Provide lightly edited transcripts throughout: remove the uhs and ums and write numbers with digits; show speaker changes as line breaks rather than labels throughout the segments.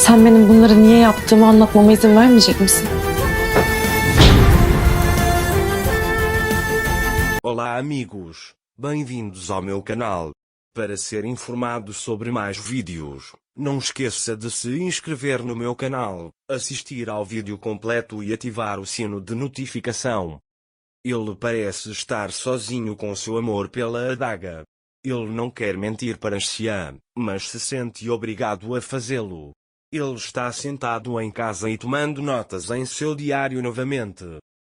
Sen benim bunları niye yaptığımı anlatmama izin vermeyecek misin?
Olá amigos, bem-vindos ao meu canal. Para ser informado sobre mais vídeos, não esqueça de se inscrever no meu canal, assistir ao vídeo completo e ativar o sino de notificação. Ele parece estar sozinho com seu amor pela adaga. Ele não quer mentir para Xian, mas se sente obrigado a fazê-lo. Ele está sentado em casa e tomando notas em seu diário novamente.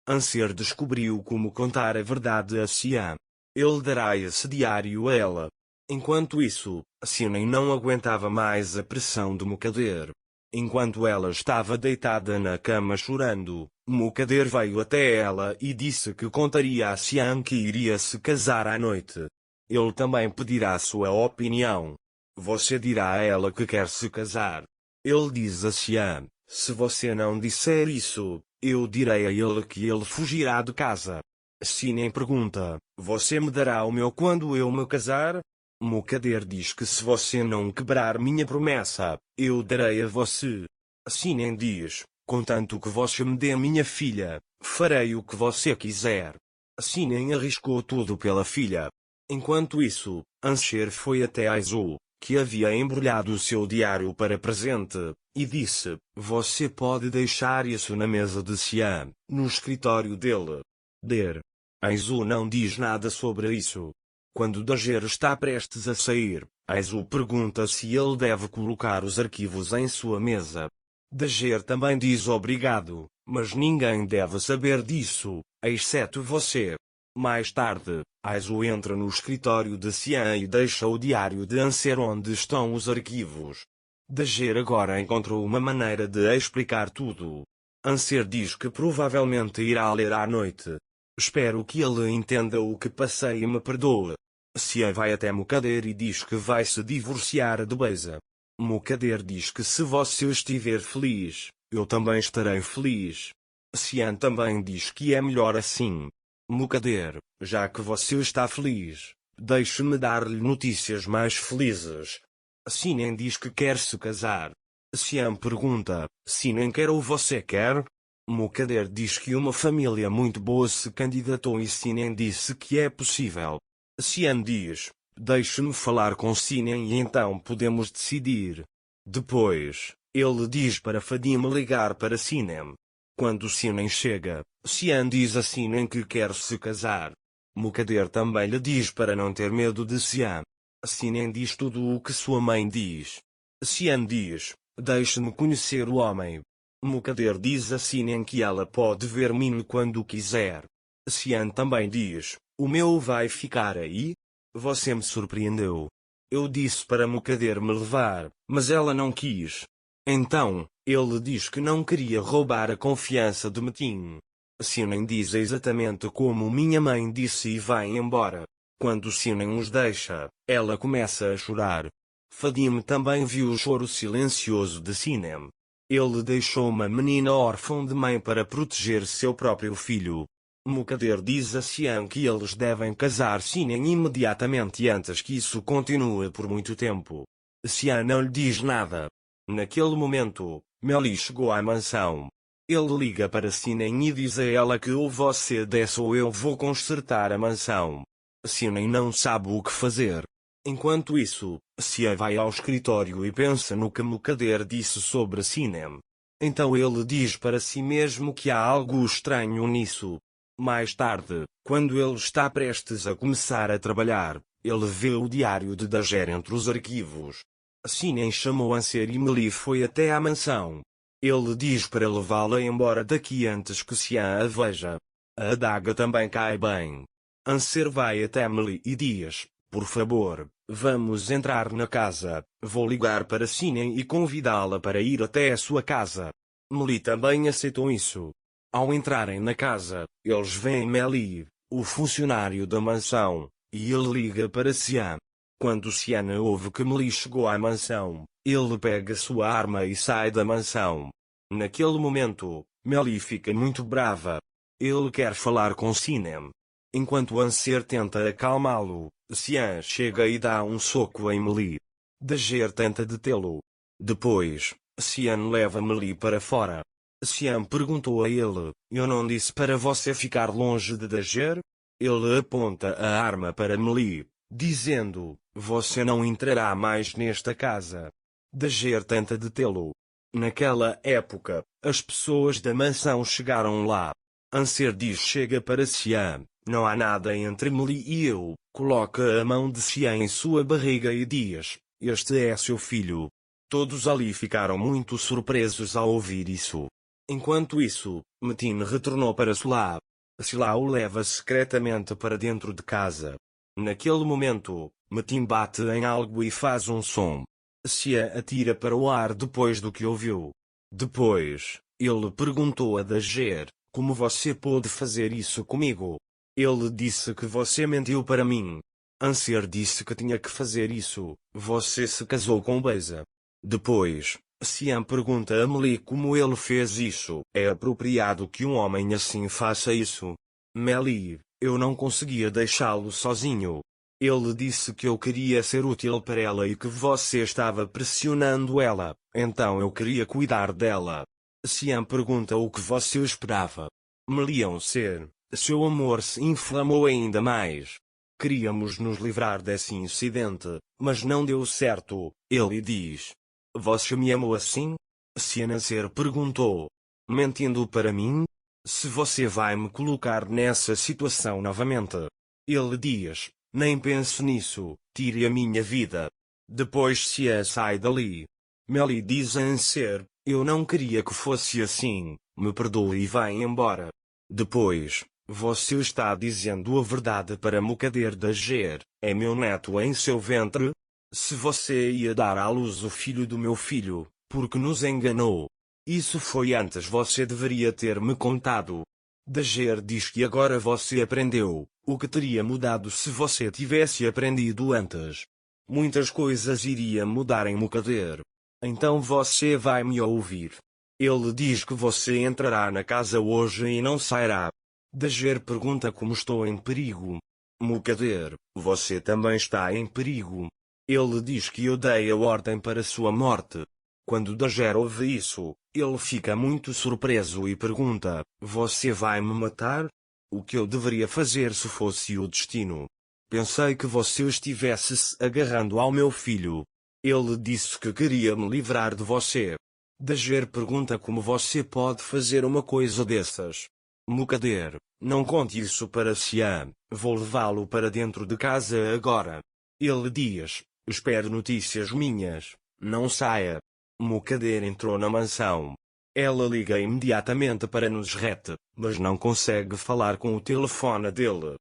Anser descobriu como contar a verdade a Xian. Ele dará esse diário a ela. Enquanto isso, Xian não aguentava mais a pressão de Mukader. Enquanto ela estava deitada na cama chorando, Mukader veio até ela e disse que contaria a Xian que iria se casar à noite. Ele também pedirá sua opinião. Você dirá a ela que quer se casar. Ele diz a Xian, se você não disser isso, eu direi a ele que ele fugirá de casa. Xian pergunta, você me dará o meu quando eu me casar? Mukader diz que se você não quebrar minha promessa, eu darei a você. Xian diz, contanto que você me dê minha filha, farei o que você quiser. Xian arriscou tudo pela filha. Enquanto isso, Anser foi até Aizu, que havia embrulhado o seu diário para presente, e disse, você pode deixar isso na mesa de Xian, no escritório dele. Aizu não diz nada sobre isso. Quando Dager está prestes a sair, Aizu pergunta se ele deve colocar os arquivos em sua mesa. Dager também diz obrigado, mas ninguém deve saber disso, exceto você. Mais tarde, Aizu entra no escritório de Xian e deixa o diário de Anser onde estão os arquivos. Dager agora encontrou uma maneira de explicar tudo. Anser diz que provavelmente irá ler à noite. Espero que ele entenda o que passei e me perdoe. Xian vai até Mukader e diz que vai se divorciar de Beza. Mukader diz que se você estiver feliz, eu também estarei feliz. Xian também diz que é melhor assim. Mukader, já que você está feliz, deixe-me dar-lhe notícias mais felizes. Xian diz que quer se casar. Xian pergunta, Xian quer ou você quer? Mukader diz que uma família muito boa se candidatou e Xian disse que é possível. Xian diz, deixe-me falar com Xian e então podemos decidir. Depois, ele diz para Fadime ligar para Xian. Quando Xian chega, Xian diz a Xian que quer se casar. Mukader também lhe diz para não ter medo de Xian. Xian diz tudo o que sua mãe diz. Xian diz, deixe-me conhecer o homem. Mukader diz a Xian que ela pode ver Min quando quiser. Xian também diz, o meu vai ficar aí? Você me surpreendeu. Eu disse para Mukader me levar, mas ela não quis. Então, ele diz que não queria roubar a confiança de Metin. Xian diz exatamente como minha mãe disse e vai embora. Quando Xian os deixa, ela começa a chorar. Fadime também viu o choro silencioso de Xian. Ele deixou uma menina órfã de mãe para proteger seu próprio filho. Mukader diz a Xian que eles devem casar Xian imediatamente antes que isso continue por muito tempo. Xian não lhe diz nada. Naquele momento, Meli chegou à mansão. Ele liga para Xian e diz a ela que ou você desce ou eu vou consertar a mansão. Xian não sabe o que fazer. Enquanto isso, Xian vai ao escritório e pensa no que Mukader disse sobre Xian. Então ele diz para si mesmo que há algo estranho nisso. Mais tarde, quando ele está prestes a começar a trabalhar, ele vê o diário de Dager entre os arquivos. Xian chamou Anser e Meli foi até à mansão. Ele diz para levá-la embora daqui antes que Xian a veja. A adaga também cai bem. Anser vai até Meli e diz, por favor, vamos entrar na casa, vou ligar para Xian e convidá-la para ir até a sua casa. Meli também aceitou isso. Ao entrarem na casa, eles veem Meli, o funcionário da mansão, e ele liga para Xian. Quando Xian ouve que Meli chegou à mansão, ele pega sua arma e sai da mansão. Naquele momento, Meli fica muito brava. Ele quer falar com Xian. Enquanto Anser tenta acalmá-lo, Xian chega e dá um soco em Meli. Dager tenta detê-lo. Depois, Xian leva Meli para fora. Xian perguntou a ele: eu não disse para você ficar longe de Dager? Ele aponta a arma para Meli, dizendo: você não entrará mais nesta casa. Dager tenta detê-lo. Naquela época, as pessoas da mansão chegaram lá. Anser diz chega para Xian: não há nada entre Meli e eu. Coloca a mão de Xian em sua barriga e diz: este é seu filho. Todos ali ficaram muito surpresos ao ouvir isso. Enquanto isso, Metin retornou para Sila. Sila o leva secretamente para dentro de casa. Naquele momento, Metin bate em algo e faz um som. Xia atira para o ar depois do que ouviu. Depois, ele perguntou a Dager: como você pôde fazer isso comigo? Ele disse que você mentiu para mim. Anser disse que tinha que fazer isso. Você se casou com Beza. Depois, Xian pergunta a Meli como ele fez isso. É apropriado que um homem assim faça isso? Meli: eu não conseguia deixá-lo sozinho. Ele disse que eu queria ser útil para ela e que você estava pressionando ela, então eu queria cuidar dela. Xian pergunta o que você esperava. Meli: ser. Seu amor se inflamou ainda mais. Queríamos nos livrar desse incidente, mas não deu certo. Ele diz: você me amou assim? Xian perguntou: mentindo para mim? Se você vai me colocar nessa situação novamente. Ele diz: nem pense nisso, tire a minha vida. Depois Xia sai dali. Meli diz a Anser: eu não queria que fosse assim, me perdoe e vai embora. Depois, você está dizendo a verdade para Mukader Dager, é meu neto em seu ventre? Se você ia dar à luz o filho do meu filho, porque nos enganou. Isso foi antes, você deveria ter me contado. Dager diz que agora você aprendeu, o que teria mudado se você tivesse aprendido antes. Muitas coisas iriam mudar em Mukader. Então você vai me ouvir. Ele diz que você entrará na casa hoje e não sairá. Dager pergunta como estou em perigo. Mukader: você também está em perigo. Ele diz que eu dei a ordem para sua morte. Quando Dager ouve isso, ele fica muito surpreso e pergunta: você vai me matar? O que eu deveria fazer se fosse o destino? Pensei que você estivesse se agarrando ao meu filho. Ele disse que queria me livrar de você. Dager pergunta como você pode fazer uma coisa dessas. Mukader: não conte isso para Xian, vou levá-lo para dentro de casa agora. Ele diz: espero notícias minhas, não saia. Mukader entrou na mansão. Ela liga imediatamente para Nusret, mas não consegue falar com o telefone dele.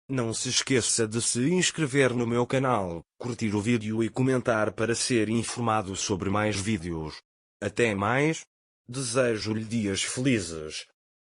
Não se esqueça de se inscrever no meu canal, curtir o vídeo e comentar para ser informado sobre mais vídeos. Até mais. Desejo-lhe dias felizes.